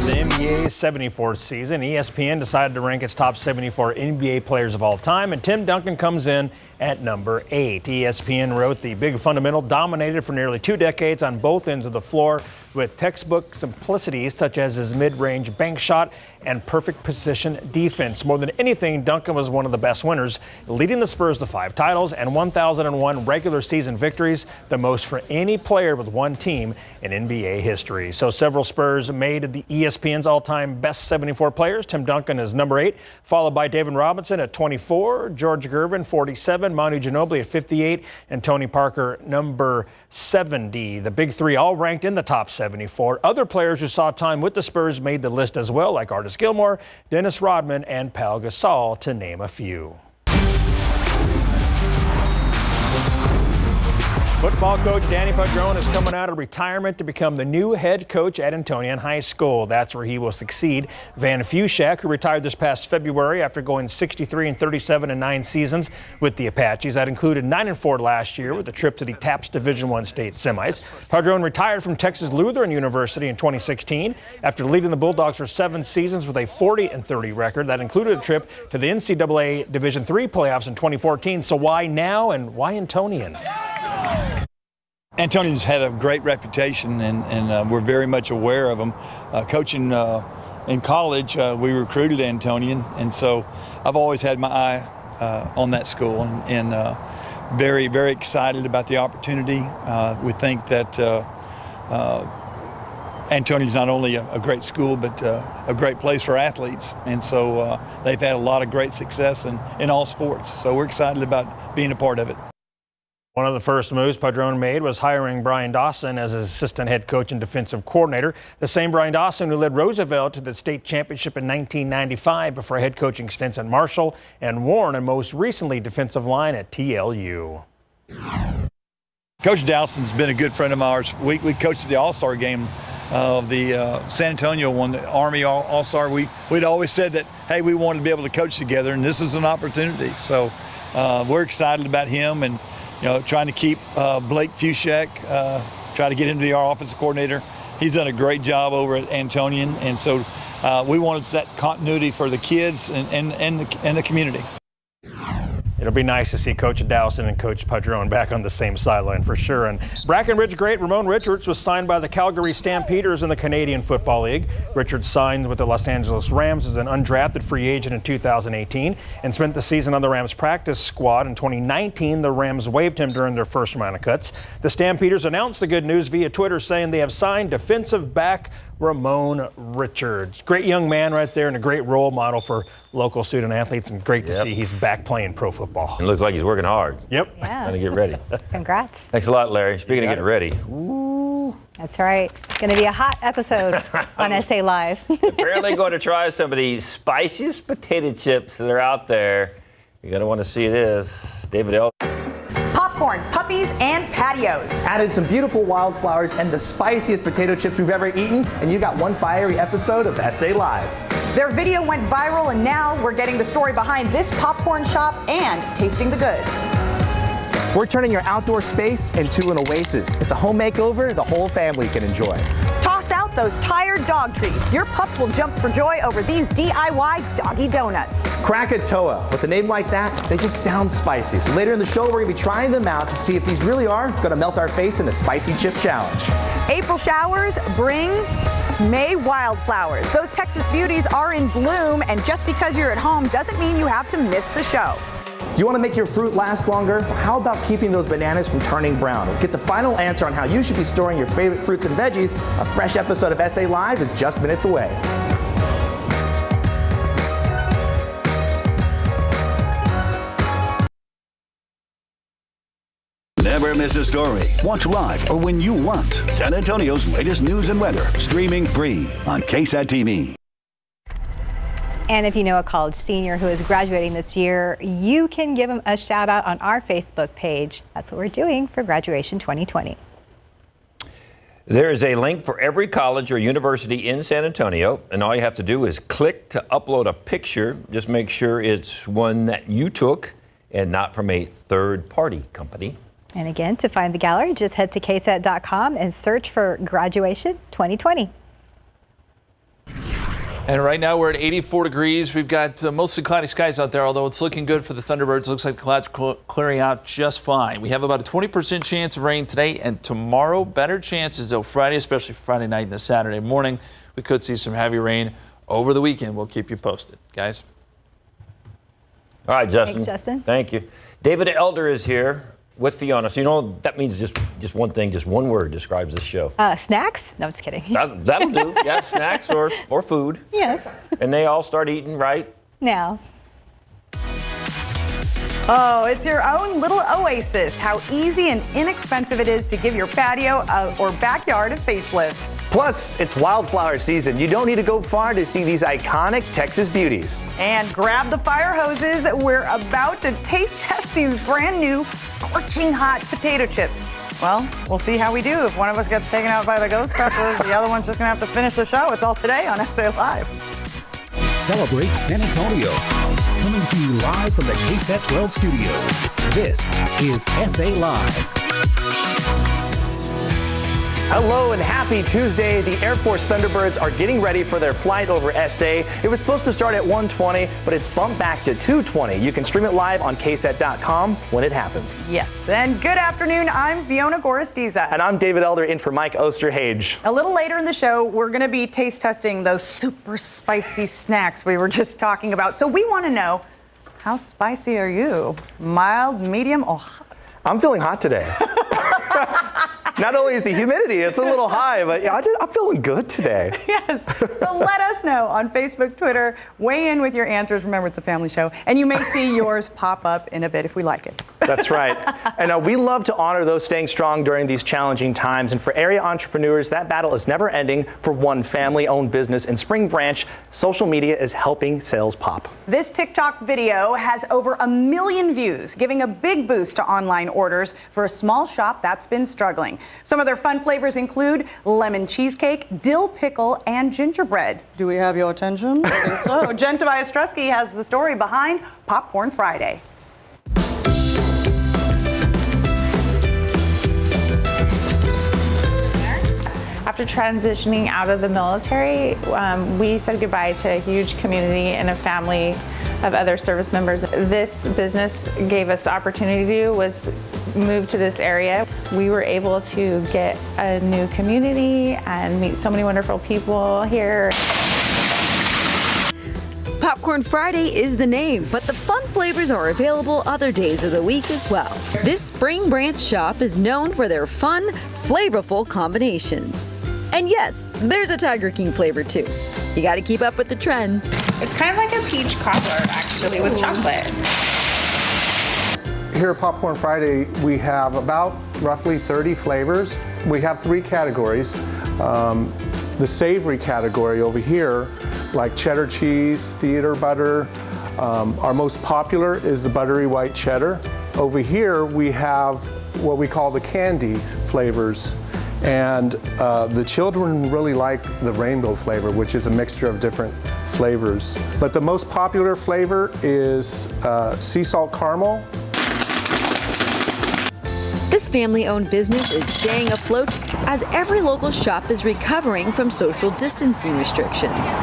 the NBA's 74th season, ESPN decided to rank its top 74 NBA players of all time, and Tim Duncan comes in at number 8. ESPN wrote the big fundamental dominated for nearly 2 decades on both ends of the floor with textbook simplicities such as his mid-range bank shot and perfect position defense. More than anything, Duncan was one of the best winners, leading the Spurs to 5 titles and 1,001 regular season victories, the most for any player with one team in NBA history. So several Spurs made the ESPN's all-time best 74 players. Tim Duncan is number 8, followed by David Robinson at 24, George Gervin 47, Manu Ginobili at 58, and Tony Parker number 70. The big 3 all ranked in the top 74. Other players who saw time with the Spurs made the list as well, like Artis Gilmore, Dennis Rodman, and Pau Gasol, to name a few. Football coach Danny Padron is coming out of retirement to become the new head coach at Antonian High School. That's where he will succeed Van Fushek, who retired this past February after going 63-37 in 9 seasons with the Apaches. That included 9-4 last year with a trip to the TAPS Division I state semis. Padron retired from Texas Lutheran University in 2016 after leading the Bulldogs for 7 seasons with a 40-30 record. That included a trip to the NCAA Division III playoffs in 2014. So why now and why Antonian? Antonian's had a great reputation, and we're very much aware of them. Coaching in college, we recruited Antonian, and so I've always had my eye on that school, and very, very excited about the opportunity. We think that Antonian's not only a great school, but a great place for athletes, and so they've had a lot of great success in all sports. So we're excited about being a part of it. One of the first moves Padron made was hiring Brian Dawson as his assistant head coach and defensive coordinator. The same Brian Dawson who led Roosevelt to the state championship in 1995 before head coaching stints at Marshall and Warren, and most recently defensive line at TLU. Coach Dawson's been a good friend of ours. We coached at the All-Star game of the San Antonio one, the Army All-Star. We'd always said that, hey, we wanted to be able to coach together, and this is an opportunity. So we're excited about him, and trying to keep Blake Fushek, try to get him to be our offensive coordinator. He's done a great job over at Antonian, and so we wanted that continuity for the kids and the community. It'll be nice to see Coach Dawson and Coach Padron back on the same sideline for sure. And Brackenridge great Ramon Richards was signed by the Calgary Stampeders in the Canadian Football League. Richards signed with the Los Angeles Rams as an undrafted free agent in 2018 and spent the season on the Rams practice squad. In 2019, the Rams waived him during their first round of cuts. The Stampeders announced the good news via Twitter, saying they have signed defensive back Ramon Richards. Great young man right there and a great role model for local student athletes, and great to see he's back playing pro football. It looks like he's working hard. Yep. Yeah. Trying to get ready. Congrats. Thanks a lot, Larry. Speaking of getting ready. Ooh. That's right. Going to be a hot episode on SA Live. Apparently going to try some of the spiciest potato chips that are out there. You're going to want to see this. David L. Popcorn, puppies, and patios. Added some beautiful wildflowers and the spiciest potato chips we've ever eaten, and you got one fiery episode of SA Live. Their video went viral, and now we're getting the story behind this popcorn shop and tasting the goods. We're turning your outdoor space into an oasis. It's a home makeover the whole family can enjoy. Toss out those tired dog treats. Your pups will jump for joy over these DIY doggy donuts. Krakatoa. With a name like that, they just sound spicy. So later in the show, we're going to be trying them out to see if these really are going to melt our face in a spicy chip challenge. April showers bring May wildflowers. Those Texas beauties are in bloom, and just because you're at home doesn't mean you have to miss the show. Do you want to make your fruit last longer? Well, how about keeping those bananas from turning brown? We'll get the final answer on how you should be storing your favorite fruits and veggies. A fresh episode of SA Live is just minutes away. Never miss a story. Watch live or when you want. San Antonio's latest news and weather, streaming free on KSAT TV. And if you know a college senior who is graduating this year, you can give them a shout out on our Facebook page. That's what we're doing for Graduation 2020. There is a link for every college or university in San Antonio, and all you have to do is click to upload a picture. Just make sure it's one that you took and not from a third-party company. And again, to find the gallery, just head to ksat.com and search for Graduation 2020. And right now we're at 84 degrees. We've got mostly cloudy skies out there, although it's looking good for the Thunderbirds. Looks like the clouds are clearing out just fine. We have about a 20% chance of rain today and tomorrow. Better chances though Friday, especially Friday night and the Saturday morning. We could see some heavy rain over the weekend. We'll keep you posted, guys. All right, Justin. Thanks, Justin. Thank you. David Elder is here with Fiona. So, you know, that means just one thing, just one word describes this show. Snacks? No, I'm just kidding. That'll do. Yeah, snacks or food. Yes. And they all start eating right Now. Oh, it's your own little oasis. How easy and inexpensive it is to give your patio or backyard a facelift. Plus, it's wildflower season. You don't need to go far to see these iconic Texas beauties. And grab the fire hoses. We're about to taste test these brand new scorching hot potato chips. Well, we'll see how we do. If one of us gets taken out by the ghost peppers, the other one's just gonna have to finish the show. It's all today on SA Live. Celebrate San Antonio. Coming to you live from the KSAT 12 studios. This is SA Live. Hello and happy Tuesday. The Air Force Thunderbirds are getting ready for their flight over SA. It was supposed to start at 1:20, but it's bumped back to 2:20. You can stream it live on KSAT.com when it happens. Yes, and good afternoon. I'm Fiona Goristiza. And I'm David Elder in for Mike Osterhage. A little later in the show, we're going to be taste testing those super spicy snacks we were just talking about. So we want to know, how spicy are you? Mild, medium, or hot? I'm feeling hot today. Not only is the humidity, it's a little high, but yeah, I'm feeling good today. Yes. So let us know on Facebook, Twitter. Weigh in with your answers. Remember, it's a family show. And you may see yours pop up in a bit if we like it. That's right. And we love to honor those staying strong during these challenging times. And for area entrepreneurs, that battle is never ending. For one family-owned business in Spring Branch, social media is helping sales pop. This TikTok video has over 1 million views, giving a big boost to online orders for a small shop that's been struggling. Some of their fun flavors include lemon cheesecake, dill pickle, and gingerbread. Do we have your attention? I think so. Jen Tobias-Trusky has the story behind Popcorn Friday. After transitioning out of the military, we said goodbye to a huge community and a family of other service members. This business gave us the opportunity to do was move to this area. We were able to get a new community and meet so many wonderful people here. Popcorn Friday is the name, but the fun flavors are available other days of the week as well. This Spring Branch shop is known for their fun, flavorful combinations. And yes, there's a Tiger King flavor too. You gotta keep up with the trends. It's kind of like a peach cobbler, actually, with chocolate. Here at Popcorn Friday, we have about roughly 30 flavors. We have 3 categories. The savory category over here, like cheddar cheese, theater butter. Our most popular is the buttery white cheddar. Over here, we have what we call the candy flavors. And the children really like the rainbow flavor, which is a mixture of different flavors. But the most popular flavor is sea salt caramel. This family-owned business is staying afloat as every local shop is recovering from social distancing restrictions.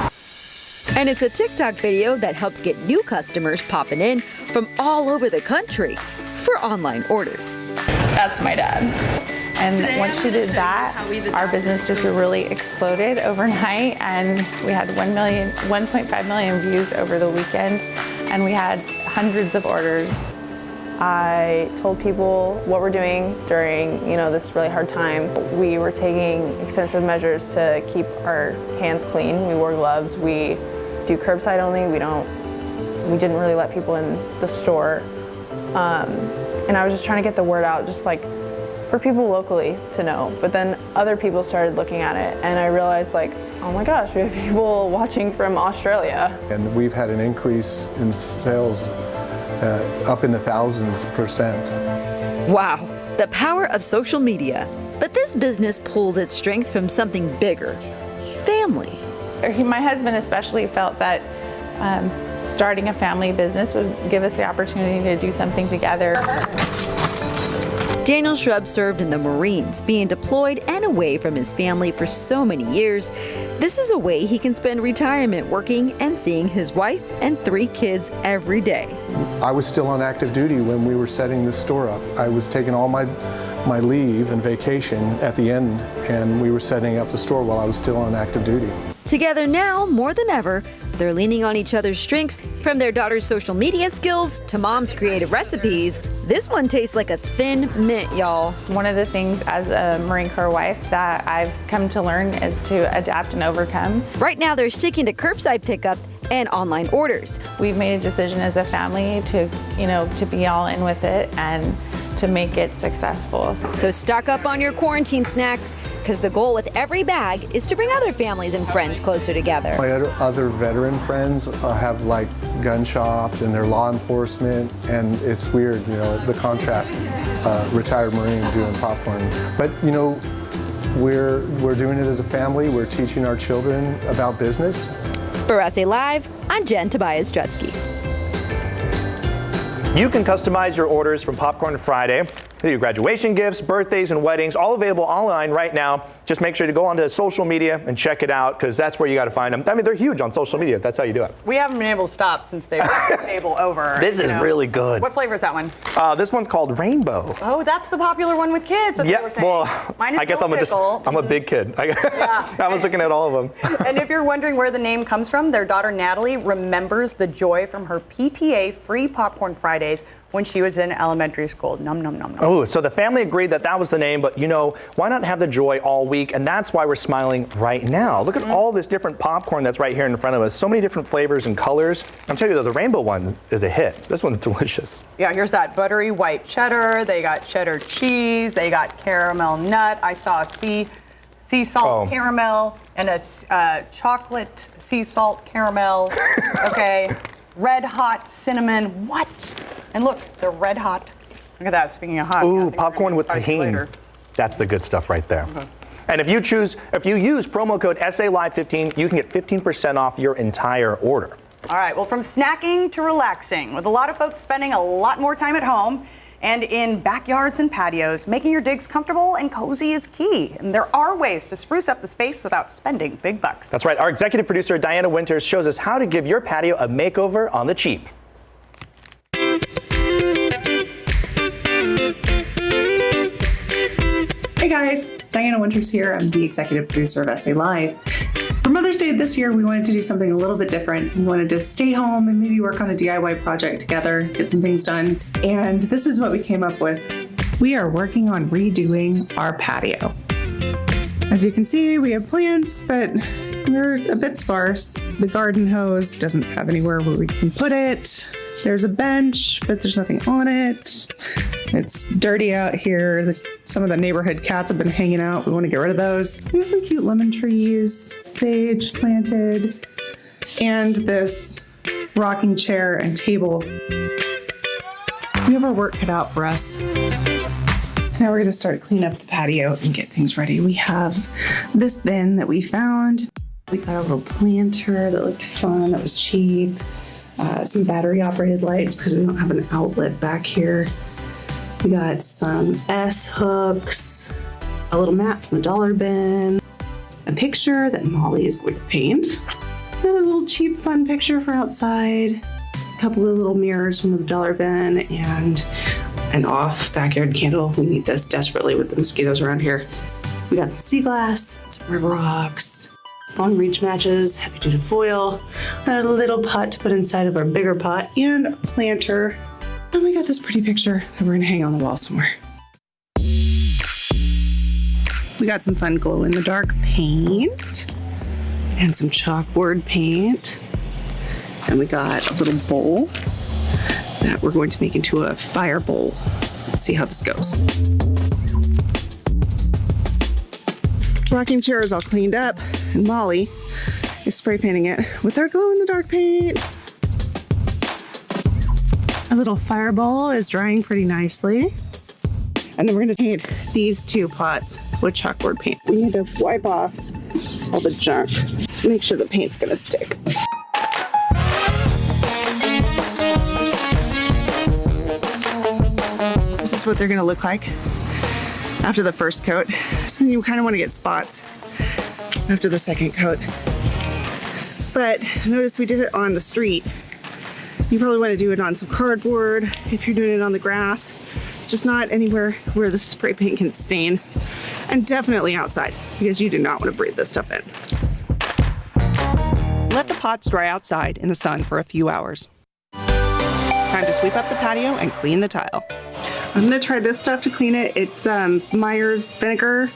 And it's a TikTok video that helps get new customers popping in from all over the country for online orders. That's my dad. And once she did that, our business just really exploded overnight, and we had 1.5 million views over the weekend, and we had hundreds of orders. I told people what we're doing during, this really hard time. We were taking extensive measures to keep our hands clean. We wore gloves. We do curbside only. We didn't really let people in the store. And I was just trying to get the word out, just like for people locally to know. But then other people started looking at it, and I realized, oh my gosh, we have people watching from Australia. And we've had an increase in sales up in the thousands %. Wow, the power of social media. But this business pulls its strength from something bigger, family. My husband especially felt that starting a family business would give us the opportunity to do something together. Daniel Shrub served in the Marines, being deployed and away from his family for so many years. This is a way he can spend retirement working and seeing his wife and 3 kids every day. I was still on active duty when we were setting this store up. I was taking all my leave and vacation at the end, and we were setting up the store while I was still on active duty. Together now, more than ever, they're leaning on each other's strengths, from their daughter's social media skills to mom's creative recipes. This one tastes like a thin mint, y'all. One of the things as a Marine Corps wife that I've come to learn is to adapt and overcome. Right now, they're sticking to curbside pickup and online orders. We've made a decision as a family to, to be all in with it and to make it successful. So stock up on your quarantine snacks, because the goal with every bag is to bring other families and friends closer together. My other veteran friends have like gun shops and they're law enforcement, and it's weird, the contrast, retired Marine doing popcorn. But we're doing it as a family. We're teaching our children about business. For SA Live, I'm Jen Tobias-Drusky. You can customize your orders from Popcorn Friday. Your graduation gifts, birthdays, and weddings, all available online right now. Just make sure to go onto social media and check it out, because that's where you got to find them. I mean, they're huge on social media. That's how you do it. We haven't been able to stop since they brought the table over. This is really good. What flavor is that one? This one's called Rainbow. Oh, that's the popular one with kids. That's what we're saying. Well, Mine is I guess pickle. I'm a big kid. I was looking at all of them. And if you're wondering where the name comes from, their daughter Natalie remembers the joy from her PTA free Popcorn Fridays when she was in elementary school. Num, num, num, num. Oh, so the family agreed that was the name, but why not have the joy all week? And that's why we're smiling right now. Look at all this different popcorn that's right here in front of us. So many different flavors and colors. I'm telling you though, the rainbow one is a hit. This one's delicious. Yeah, here's that buttery white cheddar. They got cheddar cheese. They got caramel nut. I saw sea salt caramel and a chocolate sea salt caramel. Okay. Red hot cinnamon. What? And look, they're red hot. Look at that, speaking of hot. Ooh, popcorn with tahini. That's the good stuff right there. Okay. And if you use promo code SALive15, you can get 15% off your entire order. All right, well, from snacking to relaxing, with a lot of folks spending a lot more time at home and in backyards and patios, making your digs comfortable and cozy is key. And there are ways to spruce up the space without spending big bucks. That's right. Our executive producer, Diana Winters, shows us how to give your patio a makeover on the cheap. Hey guys, Diana Winters here. I'm the executive producer of SA Live. For Mother's Day this year, we wanted to do something a little bit different. We wanted to stay home and maybe work on a DIY project together, get some things done. And this is what we came up with. We are working on redoing our patio. As you can see, we have plants, but they're a bit sparse. The garden hose doesn't have anywhere where we can put it. There's a bench, but there's nothing on it. It's dirty out here. Some of the neighborhood cats have been hanging out. We want to get rid of those. We have some cute lemon trees, sage planted, and this rocking chair and table. We have our work cut out for us. Now we're going to start cleaning up the patio and get things ready. We have this bin that we found. We got a little planter that looked fun, that was cheap. Some battery operated lights because we don't have an outlet back here. We got some S hooks, a little mat from the dollar bin, a picture that Molly is going to paint, another little cheap fun picture for outside, a couple of little mirrors from the dollar bin, and an off backyard candle. We need this desperately with the mosquitoes around here. We got some sea glass, some river rocks, long reach matches, heavy duty foil, and a little pot to put inside of our bigger pot, and a planter. And we got this pretty picture that we're gonna hang on the wall somewhere. We got some fun glow-in-the-dark paint and some chalkboard paint. And we got a little bowl that we're going to make into a fire bowl. Let's see how this goes. Rocking chair is all cleaned up, and Molly is spray painting it with our glow-in-the-dark paint. Our little fire bowl is drying pretty nicely. And then we're gonna paint these two pots with chalkboard paint. We need to wipe off all the junk, make sure the paint's gonna stick. This is what they're gonna look like after the first coat. So you kind of want to get spots after the second coat. But notice we did it on the street. You probably want to do it on some cardboard if you're doing it on the grass, just not anywhere where the spray paint can stain. And definitely outside, because you do not want to breathe this stuff in. Let the pots dry outside in the sun for a few hours. Time to sweep up the patio and clean the tile. I'm gonna try this stuff to clean it. It's Meyer's vinegar,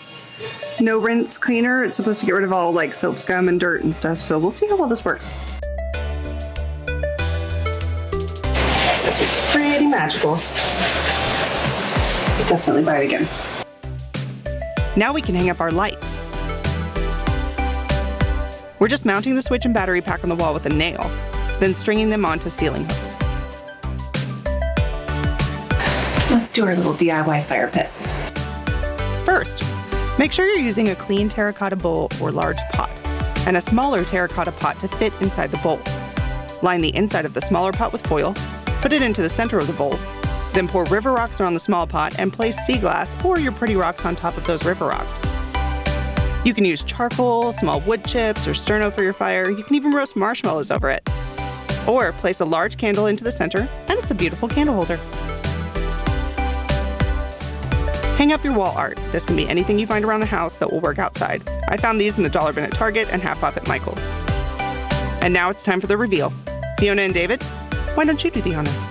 no rinse cleaner. It's supposed to get rid of all like soap scum and dirt and stuff. So we'll see how well this works. It's pretty magical. Definitely buy it again. Now we can hang up our lights. We're just mounting the switch and battery pack on the wall with a nail, then stringing them onto ceiling hooks. Let's do our little DIY fire pit. First, make sure you're using a clean terracotta bowl or large pot, and a smaller terracotta pot to fit inside the bowl. Line the inside of the smaller pot with foil, put it into the center of the bowl, then pour river rocks around the small pot and place sea glass or your pretty rocks on top of those river rocks. You can use charcoal, small wood chips, or sterno for your fire. You can even roast marshmallows over it. Or place a large candle into the center, and it's a beautiful candle holder. Hang up your wall art. This can be anything you find around the house that will work outside. I found these in the dollar bin at Target and half off at Michael's. And now it's time for the reveal. Fiona and David, why don't you do the honors?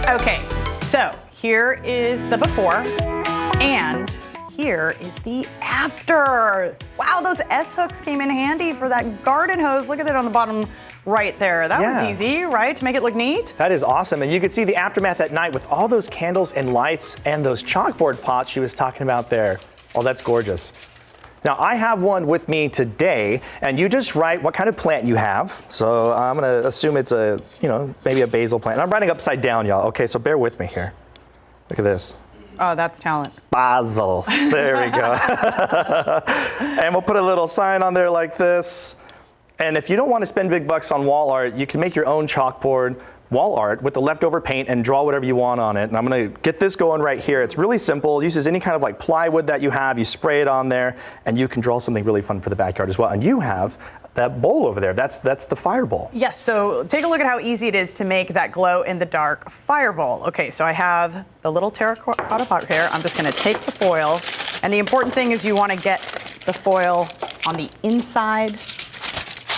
Okay, so here is the before and here is the after. Wow, those S-hooks came in handy for that garden hose. Look at that on the bottom right there. That was easy, right? To make it look neat. That is awesome. And you can see the aftermath at night with all those candles and lights and those chalkboard pots she was talking about there. Oh, that's gorgeous. Now, I have one with me today, and you just write what kind of plant you have. So I'm going to assume it's a, maybe a basil plant. And I'm writing upside down, y'all. Okay, so bear with me here. Look at this. Oh, that's talent. Basil. There we go. And we'll put a little sign on there like this. And if you don't want to spend big bucks on wall art, you can make your own chalkboard wall art with the leftover paint and draw whatever you want on it. And I'm going to get this going right here. It's really simple. It uses any kind of like plywood that you have. You spray it on there, and you can draw something really fun for the backyard as well. And you have that bowl over there. That's the fire bowl. Yes, so take a look at how easy it is to make that glow-in-the-dark fire bowl. Okay, so I have the little terracotta pot here. I'm just going to take the foil, and the important thing is you want to get the foil on the inside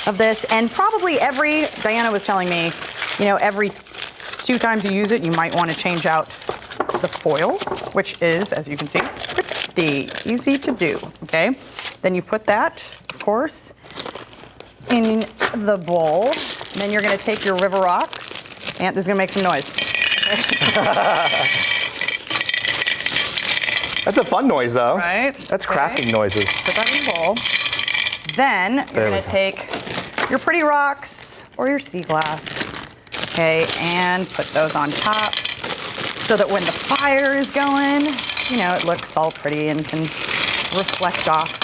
of this, and probably Diana was telling me, every 2 times you use it, you might want to change out the foil, which is, as you can see, pretty easy to do, okay? Then you put that, of course, in the bowl. And then you're going to take your river rocks, and this is going to make some noise. That's a fun noise, though. Right. That's crafting noises. Put that in the bowl. Then you're going to take your pretty rocks or your sea glass, okay, and put those on top so that when the fire is going, it looks all pretty and can reflect off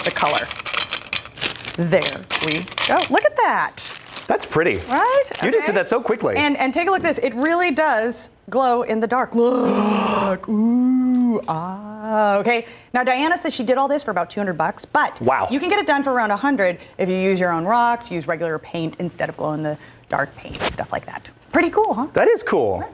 the color. There we go. Look at that. That's pretty. Right? You just did that so quickly. And take a look at this. It really does glow in the dark. Look. Ooh. Ah. Okay. Now, Diana says she did all this for about $200, but wow, you can get it done for around $100 if you use your own rocks, use regular paint instead of glow-in-the-dark paint, stuff like that. Pretty cool, huh? That is cool. Right.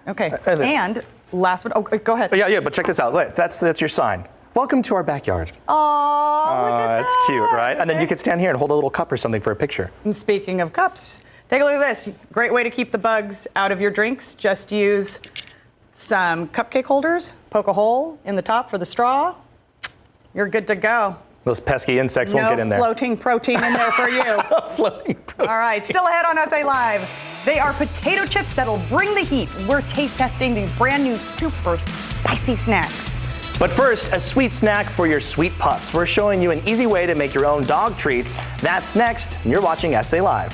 Okay. And last but go ahead. Yeah, but check this out. Look, that's your sign. Welcome to our backyard. Oh, that's cute, right? And then you can stand here and hold a little cup or something for a picture. And speaking of cups, take a look at this. Great way to keep the bugs out of your drinks. Just use some cupcake holders, poke a hole in the top for the straw. You're good to go. Those pesky insects won't get in there. No floating protein in there for you. Floating protein. All right, still ahead on SA Live. They are potato chips that'll bring the heat. We're taste testing these brand new super spicy snacks. But first, a sweet snack for your sweet pups. We're showing you an easy way to make your own dog treats. That's next, and you're watching SA Live.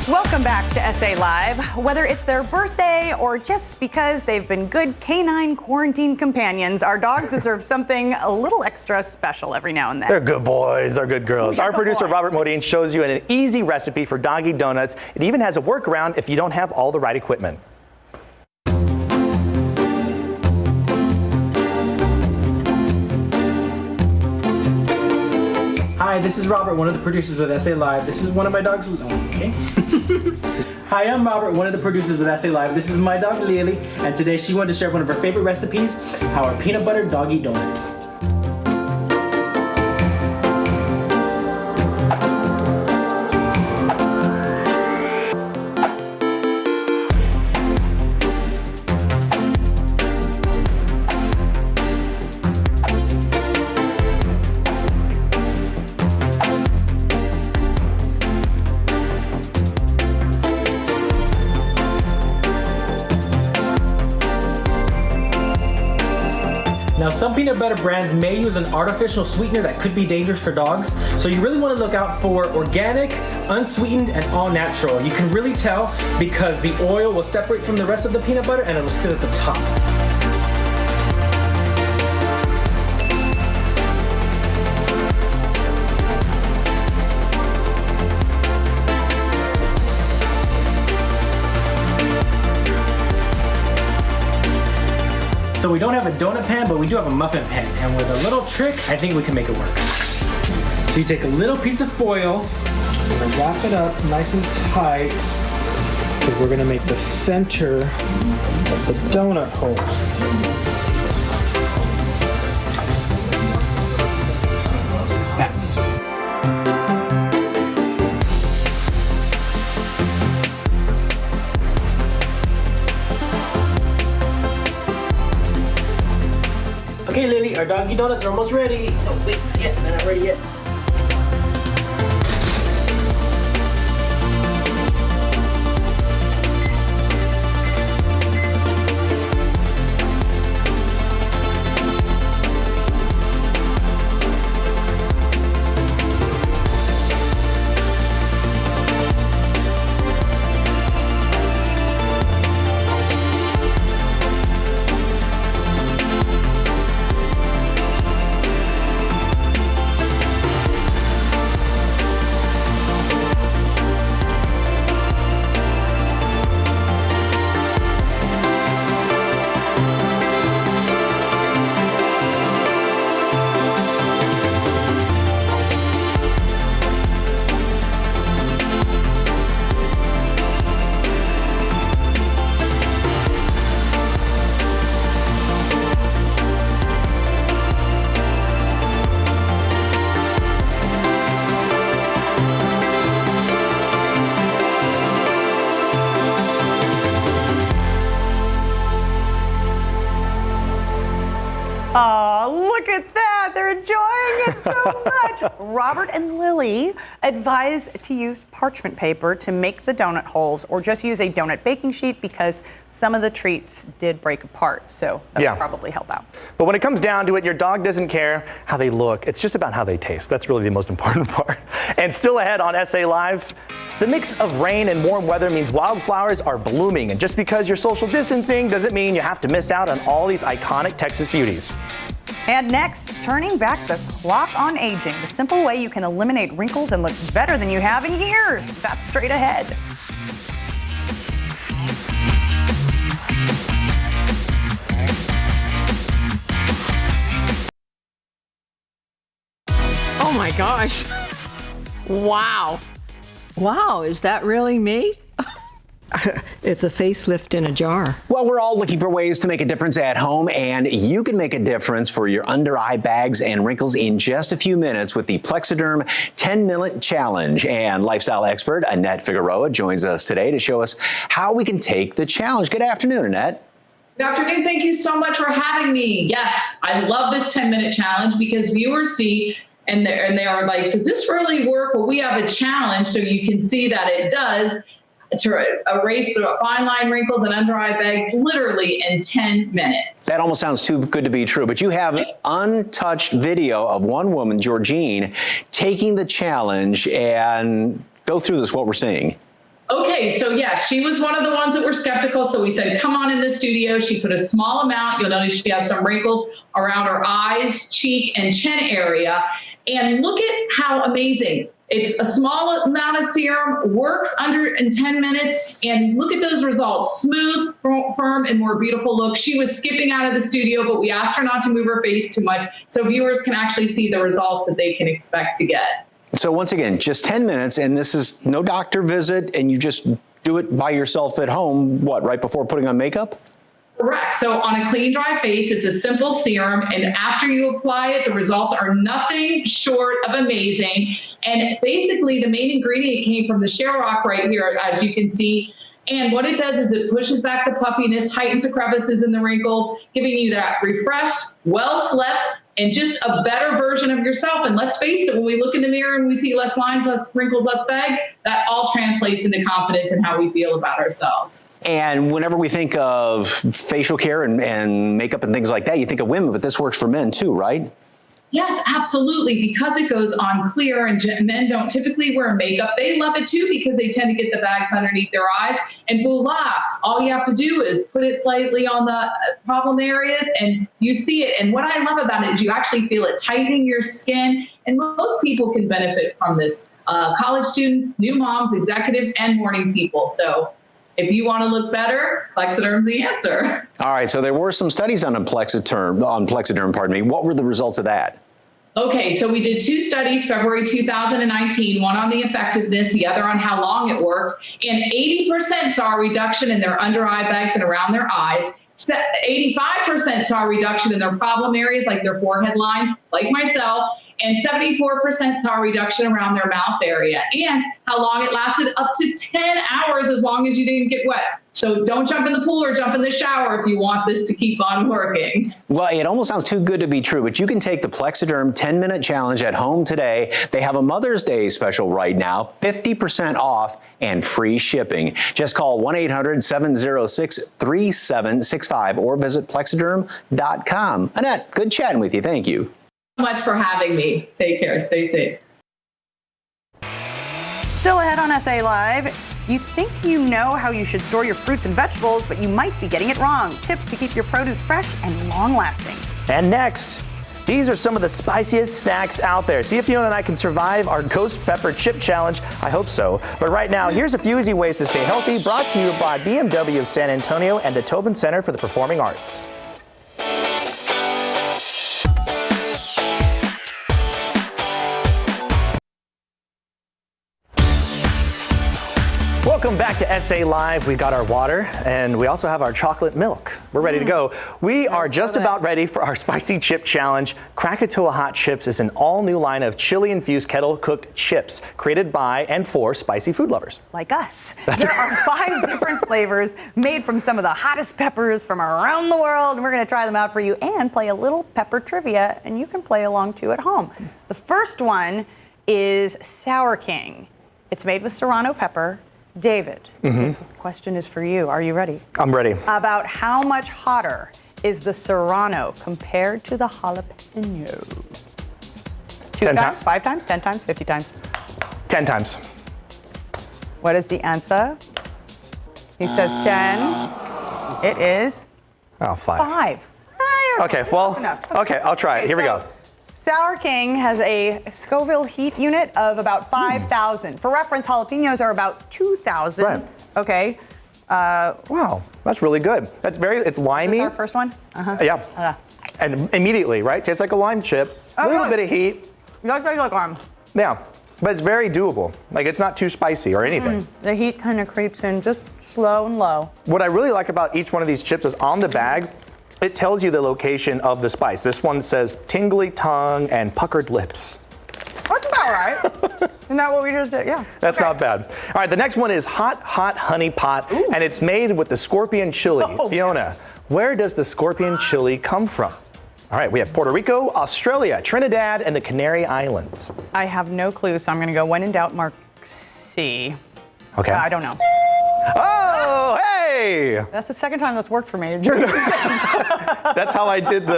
Welcome back to SA Live. Whether it's their birthday or just because they've been good canine quarantine companions, our dogs deserve something a little extra special every now and then. They're good boys, they're good girls. Our producer Robert Modine shows you an easy recipe for doggy donuts. It even has a workaround if you don't have all the right equipment. Hi, this is Robert, one of the producers with SA Live. This is one of my dogs. Okay. Hi, I'm Robert, one of the producers with SA Live. This is my dog Lily, and today she wanted to share one of her favorite recipes, our peanut butter doggy donuts. Now, some peanut butter brands may use an artificial sweetener that could be dangerous for dogs, so you really want to look out for organic, unsweetened, and all natural. You can really tell because the oil will separate from the rest of the peanut butter and it will sit at the top. So we don't have a donut pan, but we do have a muffin pan. And with a little trick, I think we can make it work. So you take a little piece of foil, we're gonna wrap it up nice and tight, because we're gonna make the center of the donut hole. Okay, Lily, our doggy donuts are almost ready. Oh, wait, yeah, they're not ready yet. Aw, look at that. They're enjoying it so much. Robert and Lily advise to use parchment paper to make the donut holes, or just use a donut baking sheet because some of the treats did break apart. So that would probably help out. But when it comes down to it, your dog doesn't care how they look. It's just about how they taste. That's really the most important part. And still ahead on SA Live, the mix of rain and warm weather means wildflowers are blooming. And just because you're social distancing doesn't mean you have to miss out on all these iconic Texas beauties. And next, turning back the clock on aging, the simple way you can eliminate wrinkles and look better than you have in years. That's straight ahead. Oh my gosh. Wow. Wow, is that really me? It's a facelift in a jar. Well, we're all looking for ways to make a difference at home, and you can make a difference for your under-eye bags and wrinkles in just a few minutes with the Plexiderm 10-Minute Challenge. And lifestyle expert Annette Figueroa joins us today to show us how we can take the challenge. Good afternoon, Annette. Good afternoon. Thank you so much for having me. Yes, I love this 10-minute challenge because viewers see and they are like, does this really work? Well, we have a challenge so you can see that it does, to erase the fine line wrinkles and under eye bags literally in 10 minutes. That almost sounds too good to be true, but you have untouched video of one woman, Georgine, taking the challenge, and go through this, what we're seeing. Okay, so yeah, she was one of the ones that were skeptical. So we said, come on in the studio. She put a small amount. You'll notice she has some wrinkles around her eyes, cheek, and chin area. And look at how amazing. It's a small amount of serum, works under in 10 minutes, and look at those results. Smooth, firm, and more beautiful look. She was skipping out of the studio, but we asked her not to move her face too much so viewers can actually see the results that they can expect to get. So once again, just 10 minutes, and this is no doctor visit, and you just do it by yourself at home, what, right before putting on makeup? Correct. So on a clean, dry face, it's a simple serum. And after you apply it, the results are nothing short of amazing. And basically, the main ingredient came from the share rock right here, as you can see. And what it does is it pushes back the puffiness, heightens the crevices and the wrinkles, giving you that refreshed, well-slept, and just a better version of yourself. And let's face it, when we look in the mirror and we see less lines, less wrinkles, less bags, that all translates into confidence and how we feel about ourselves. And whenever we think of facial care and makeup and things like that, you think of women, but this works for men too, right? Yes, absolutely. Because it goes on clear and men don't typically wear makeup. They love it too because they tend to get the bags underneath their eyes. And voila, all you have to do is put it slightly on the problem areas and you see it. And what I love about it is you actually feel it tightening your skin. And most people can benefit from this. College students, new moms, executives, and morning people. So if you want to look better, Plexiderm's the answer. All right, so there were some studies done on Plexiderm, pardon me. What were the results of that? Okay, so we did 2 studies, February 2019, one on the effectiveness, the other on how long it worked, and 80% saw a reduction in their under eye bags and around their eyes. 85% saw a reduction in their problem areas like their forehead lines, like myself, and 74% saw a reduction around their mouth area, and how long it lasted, up to 10 hours as long as you didn't get wet. So don't jump in the pool or jump in the shower if you want this to keep on working. Well, it almost sounds too good to be true, but you can take the Plexiderm 10-minute challenge at home today. They have a Mother's Day special right now, 50% off and free shipping. Just call 1-800-706-3765 or visit Plexiderm.com. Annette, good chatting with you. Thank you. Much for having me. Take care. Stay safe. Still ahead on SA Live, you think you know how you should store your fruits and vegetables, but you might be getting it wrong. Tips to keep your produce fresh and long-lasting. And next, these are some of the spiciest snacks out there. See if Fiona and I can survive our ghost pepper chip challenge. I hope so. But right now, here's a few easy ways to stay healthy, brought to you by BMW of San Antonio and the Tobin Center for the Performing Arts. Welcome back to SA Live. We got our water and we also have our chocolate milk. We're ready to go. We are just about ready for our spicy chip challenge. Krakatoa Hot Chips is an all-new line of chili-infused kettle-cooked chips created by and for spicy food lovers. Like us. There are 5 different flavors made from some of the hottest peppers from around the world. We're going to try them out for you and play a little pepper trivia, and you can play along too at home. The first one is Sour King. It's made with Serrano pepper. David, this question is for you. Are you ready? I'm ready. About how much hotter is the Serrano compared to the jalapeno? 2 times, 5 times, 10 times, 50 times? 10 times. What is the answer? He says 10. It is 5. 5. Okay, well, okay, I'll try it. Here we go. Sour King has a Scoville heat unit of about 5,000. For reference, jalapenos are about 2,000. Right. Okay. Wow, that's really good. It's limey. Is this our first one? Yeah. And immediately, right? Tastes like a lime chip. A little bit of heat. That's like lime. Yeah, but it's very doable. Like, it's not too spicy or anything. The heat kind of creeps in just slow and low. What I really like about each one of these chips is on the bag, it tells you the location of the spice. This one says tingly tongue and puckered lips. That's about right. Isn't that what we just did? Yeah. That's not bad. All right, the next one is Hot Honey Pot, and it's made with the scorpion chili. Fiona, where does the scorpion chili come from? All right, we have Puerto Rico, Australia, Trinidad, and the Canary Islands. I have no clue, so I'm going to go when in doubt, mark C. Okay. I don't know. Oh, hey! That's the second time that's worked for me during these games. That's how I did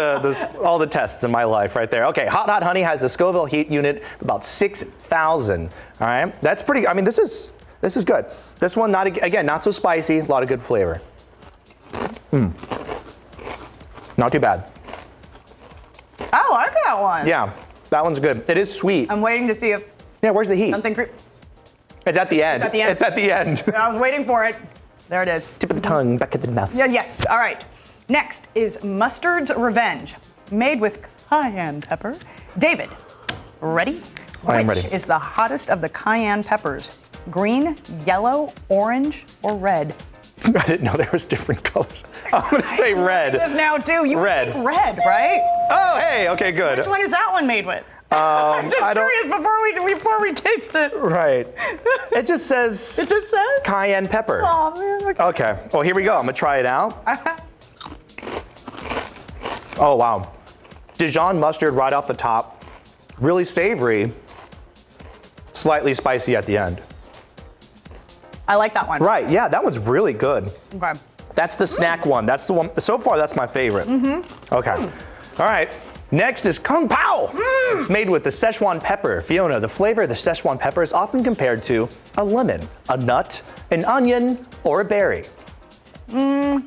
all the tests in my life right there. Okay, Hot Honey has a Scoville heat unit of about 6,000. All right, that's pretty. I mean, this is This is good. This one, not so spicy, a lot of good flavor. Not too bad. I like that one. Yeah, that one's good. It is sweet. I'm waiting to see if. Yeah, where's the heat? Something. It's at the end. It's at the end. It's at the end. I was waiting for it. There it is. Tip of the tongue, back of the mouth. Yeah, yes. All right. Next is Mustard's Revenge, made with cayenne pepper. David, ready? I am ready. Which is the hottest of the cayenne peppers? Green, yellow, orange, or red? I didn't know there was different colors. I'm gonna say red. This now too. You red. think red, right? Oh, hey. Okay, good. Which one is that one made with? I'm just curious before we taste it. Right. It just says. It just says cayenne pepper. Oh man. Okay. Well, here we go. I'm gonna try it out. Oh wow. Dijon mustard right off the top. Really savory. Slightly spicy at the end. I like that one. Right. Yeah, that one's really good. Okay. That's the snack one. That's the one. So far, that's my favorite. Okay. All right. Next is Kung Pao. It's made with the Szechuan pepper. Fiona, the flavor of the Szechuan pepper is often compared to a lemon, a nut, an onion, or a berry. Man.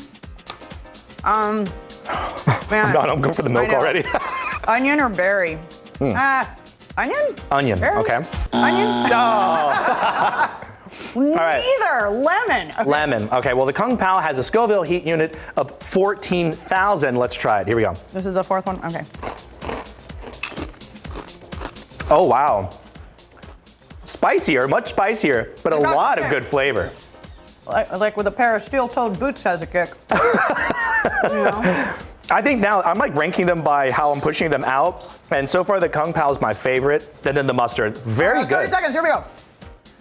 I'm going for the milk already. Onion or berry? Onion? Onion. Berry? Okay. Onion? No. right. Neither. Lemon. Okay. Lemon. Okay. Well, the Kung Pao has a Scoville heat unit of 14,000. Let's try it. Here we go. This is the fourth one? Okay. Oh, wow. Spicier, much spicier, but a lot of good flavor. Like with a pair of steel-toed boots has a kick. You know? I think now I'm like ranking them by how I'm pushing them out. And so far the Kung Pao is my favorite. And then the mustard. Very good. 30 seconds, here we go.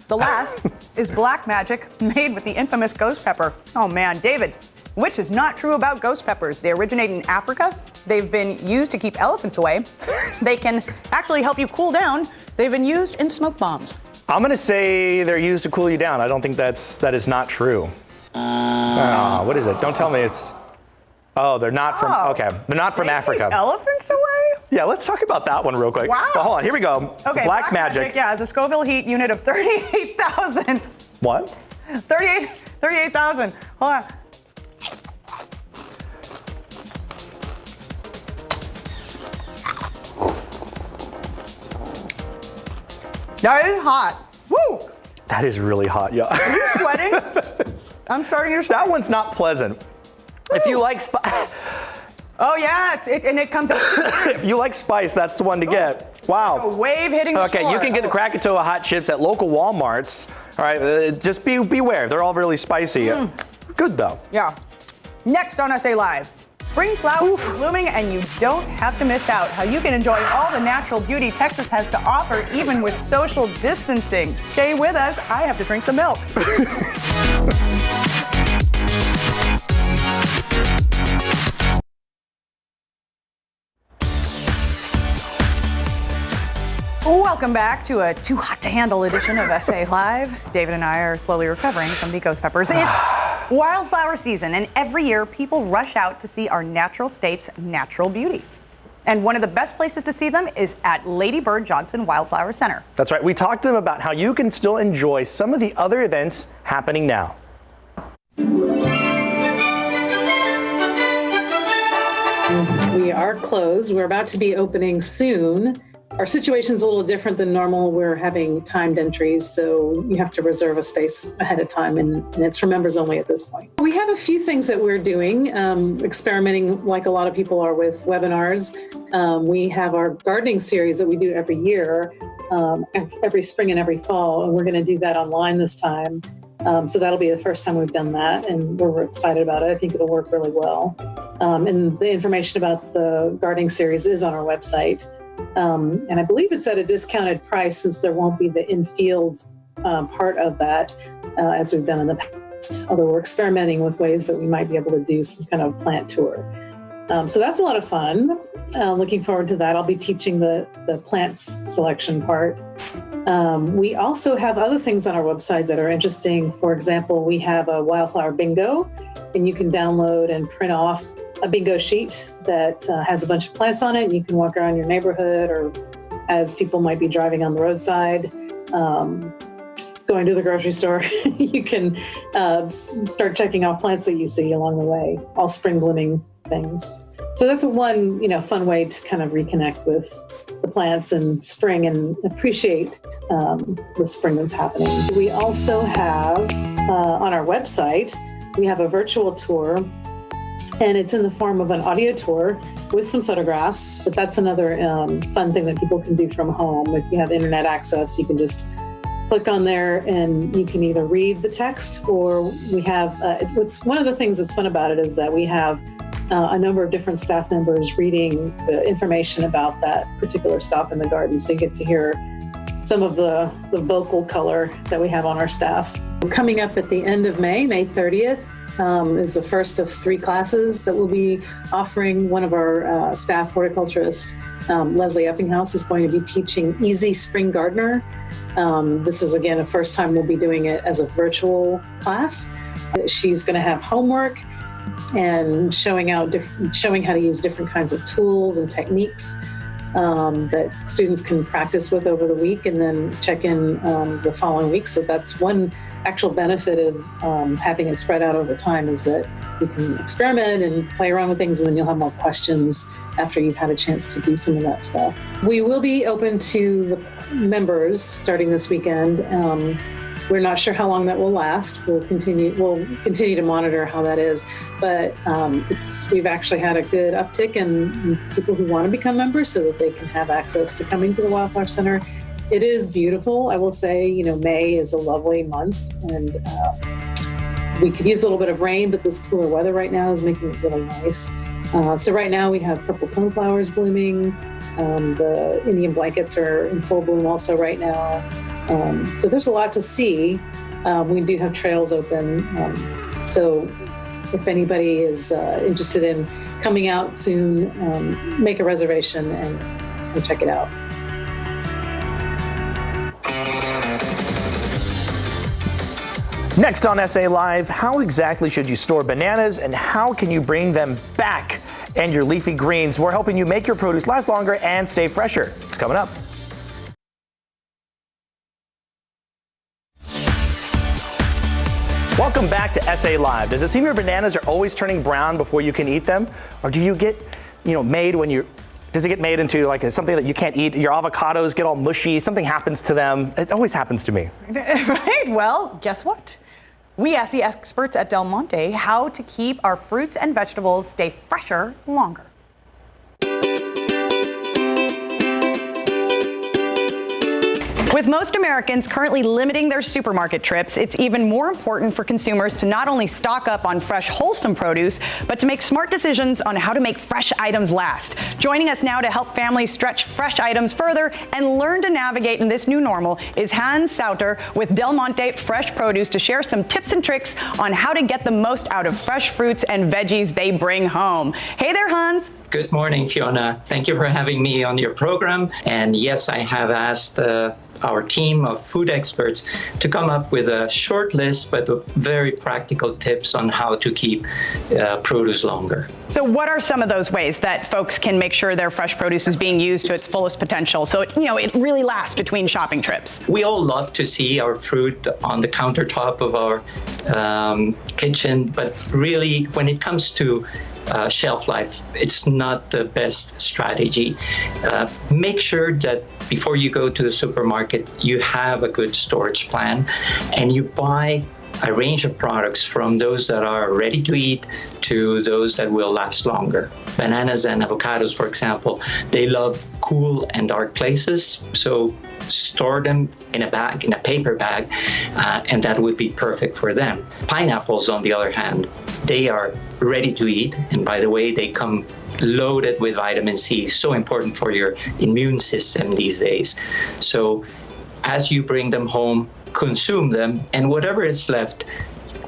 The last is Black Magic, made with the infamous ghost pepper. Oh man, David, which is not true about ghost peppers. They originate in Africa. They've been used to keep elephants away. They can actually help you cool down. They've been used in smoke bombs. I'm gonna say they're used to cool you down. I don't think that is not true. What is it? Don't tell me it's. Oh, they're not from. Okay, they're not from Africa. Keep elephants away? Yeah, let's talk about that one real quick. Wow. Well, hold on, here we go. Okay, Black Magic. Yeah, has a Scoville heat unit of 38,000. What? 38,000. Hold on. That is hot. Woo! That is really hot, yeah. Are you sweating? I'm starting to sweat. That one's not pleasant. If you like Oh yeah, it comes out. If you like spice, that's the one to get. Wow. Like a wave hitting the Okay, floor. you can get the Krakatoa hot chips at local Walmarts. All right, just beware. They're all really spicy. Good though. Yeah. Next on SA Live, spring flowers are blooming and you don't have to miss out. How you can enjoy all the natural beauty Texas has to offer even with social distancing. Stay with us. I have to drink the milk. Welcome back to a too hot to handle edition of SA Live. David and I are slowly recovering from the ghost peppers. It's wildflower season, and every year people rush out to see our natural state's natural beauty. And one of the best places to see them is at Lady Bird Johnson Wildflower Center. That's right. We talked to them about how you can still enjoy some of the other events happening now. We are closed. We're about to be opening soon. Our situation's a little different than normal. We're having timed entries, so you have to reserve a space ahead of time, and it's for members only at this point. We have a few things that we're doing, experimenting like a lot of people are with webinars. We have our gardening series that we do every year, every spring and every fall, and we're going to do that online this time. So that'll be the first time we've done that, and we're excited about it. I think it'll work really well. And the information about the gardening series is on our website. And I believe it's at a discounted price since there won't be the in-field part of that as we've done in the past, although we're experimenting with ways that we might be able to do some kind of plant tour. So that's a lot of fun. Looking forward to that. I'll be teaching the plants selection part. We also have other things on our website that are interesting. For example, we have a wildflower bingo, and you can download and print off a bingo sheet that has a bunch of plants on it. And you can walk around your neighborhood or as people might be driving on the roadside, go going to the grocery store, you can start checking off plants that you see along the way, all spring blooming things. So that's one, fun way to kind of reconnect with the plants and spring and appreciate the spring that's happening. We also have on our website, we have a virtual tour, and it's in the form of an audio tour with some photographs, but that's another fun thing that people can do from home. If you have internet access, you can just click on there and you can either read the text, or we have, one of the things that's fun about it is that we have a number of different staff members reading the information about that particular stop in the garden. So you get to hear some of the vocal color that we have on our staff. Coming up at the end of May 30th, is the first of 3 classes that we'll be offering. One of our staff horticulturists, Leslie Eppinghaus, is going to be teaching Easy Spring Gardener. This is, again, the first time we'll be doing it as a virtual class. She's going to have homework and showing how to use different kinds of tools and techniques that students can practice with over the week and then check in the following week. So that's one actual benefit of having it spread out over time, is that you can experiment and play around with things, and then you'll have more questions after you've had a chance to do some of that stuff. We will be open to the members starting this weekend. We're not sure how long that will last. We'll continue to monitor how that is, but we've actually had a good uptick in people who want to become members so that they can have access to coming to the Wildflower Center. It is beautiful. I will say, May is a lovely month, and we could use a little bit of rain, but this cooler weather right now is making it really nice. So right now we have purple coneflowers blooming. The Indian blankets are in full bloom also right now. So there's a lot to see. We do have trails open. So if anybody is interested in coming out soon, make a reservation and check it out. Next on SA Live, how exactly should you store bananas and how can you bring them back? And your leafy greens. We're helping you make your produce last longer and stay fresher. It's coming up. Welcome back to SA Live. Does it seem your bananas are always turning brown before you can eat them? Or do you get, made when you, does it get made into like something that you can't eat? Your avocados get all mushy, something happens to them. It always happens to me. Right, well, guess what? We asked the experts at Del Monte how to keep our fruits and vegetables stay fresher longer. With most Americans currently limiting their supermarket trips, it's even more important for consumers to not only stock up on fresh, wholesome produce, but to make smart decisions on how to make fresh items last. Joining us now to help families stretch fresh items further and learn to navigate in this new normal is Hans Sauter with Del Monte Fresh Produce to share some tips and tricks on how to get the most out of fresh fruits and veggies they bring home. Hey there, Hans. Good morning, Fiona. Thank you for having me on your program. And yes, I have asked our team of food experts to come up with a short list, but very practical tips on how to keep produce longer. So what are some of those ways that folks can make sure their fresh produce is being used to its fullest potential so it really lasts between shopping trips? We all love to see our fruit on the countertop of our kitchen, but really when it comes to shelf life, it's not the best strategy. Make sure that before you go to the supermarket, you have a good storage plan and you buy a range of products from those that are ready to eat to those that will last longer. Bananas and avocados, for example, they love cool and dark places, so store them in a bag, in a paper bag, and that would be perfect for them. Pineapples, on the other hand, they are ready to eat, and by the way, they come loaded with vitamin C, so important for your immune system these days. So as you bring them home, consume them, and whatever is left,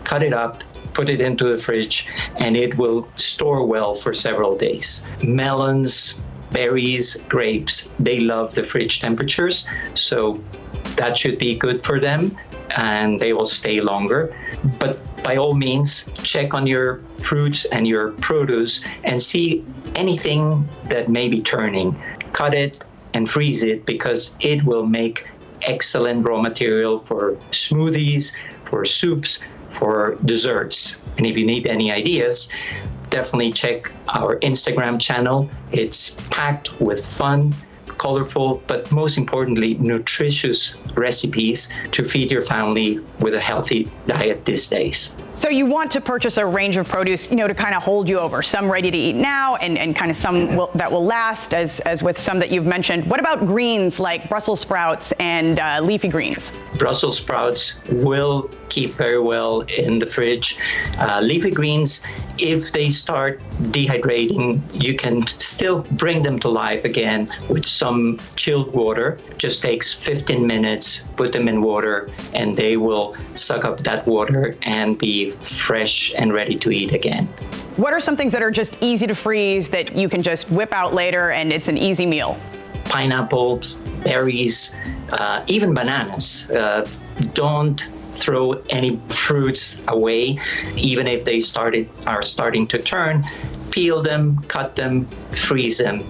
cut it up, put it into the fridge, and it will store well for several days. Melons, berries, grapes, they love the fridge temperatures, so that should be good for them, and they will stay longer. But by all means, check on your fruits and your produce and see anything that may be turning. Cut it and freeze it because it will make excellent raw material for smoothies, for soups, for desserts. And if you need any ideas, definitely check our Instagram channel. It's packed with fun, colorful, but most importantly, nutritious recipes to feed your family with a healthy diet these days. So you want to purchase a range of produce, to kind of hold you over, some ready to eat now and kind of some that will last, as with some that you've mentioned. What about greens like Brussels sprouts and leafy greens? Brussels sprouts will keep very well in the fridge. Leafy greens, if they start dehydrating, you can still bring them to life again with some chilled water. Just takes 15 minutes, put them in water, and they will suck up that water and be fresh and ready to eat again. What are some things that are just easy to freeze that you can just whip out later and it's an easy meal? Pineapples, berries, even bananas. Don't throw any fruits away, even if they are starting to turn. Peel them, cut them, freeze them.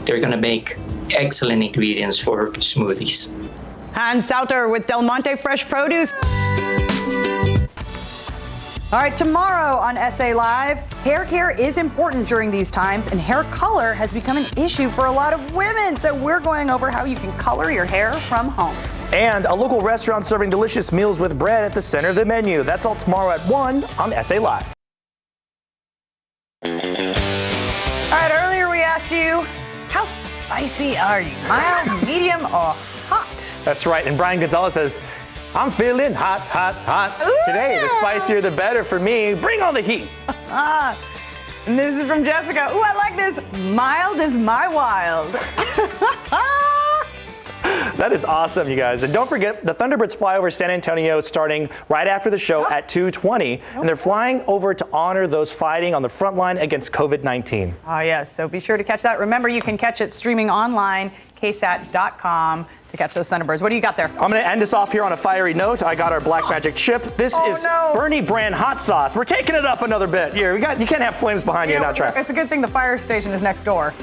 They're going to make excellent ingredients for smoothies. Hans Sauter with Del Monte Fresh Produce. All right, tomorrow on SA Live, hair care is important during these times, and hair color has become an issue for a lot of women. So we're going over how you can color your hair from home. And a local restaurant serving delicious meals with bread at the center of the menu. That's all tomorrow at 1 on SA Live. All right, earlier we asked you, how spicy are you? Mild, medium, or hot? That's right, and Brian Gonzalez says, I'm feeling hot, hot, hot. Ooh, today. yeah. The spicier, the better for me. Bring on the heat. And this is from Jessica. Ooh, I like this. Mild is my wild. That is awesome, you guys. And don't forget, the Thunderbirds fly over San Antonio starting right after the show at 2:20. And they're flying over to honor those fighting on the front line against COVID-19. Oh, yes. So be sure to catch that. Remember, you can catch it streaming online, ksat.com. to catch those Thunderbirds. What do you got there? I'm going to end this off here on a fiery note. I got our Black Magic chip. This is Bernie brand hot sauce. We're taking it up another bit. Here, you can't have flames behind you and not try. It's a good thing the fire station is next door.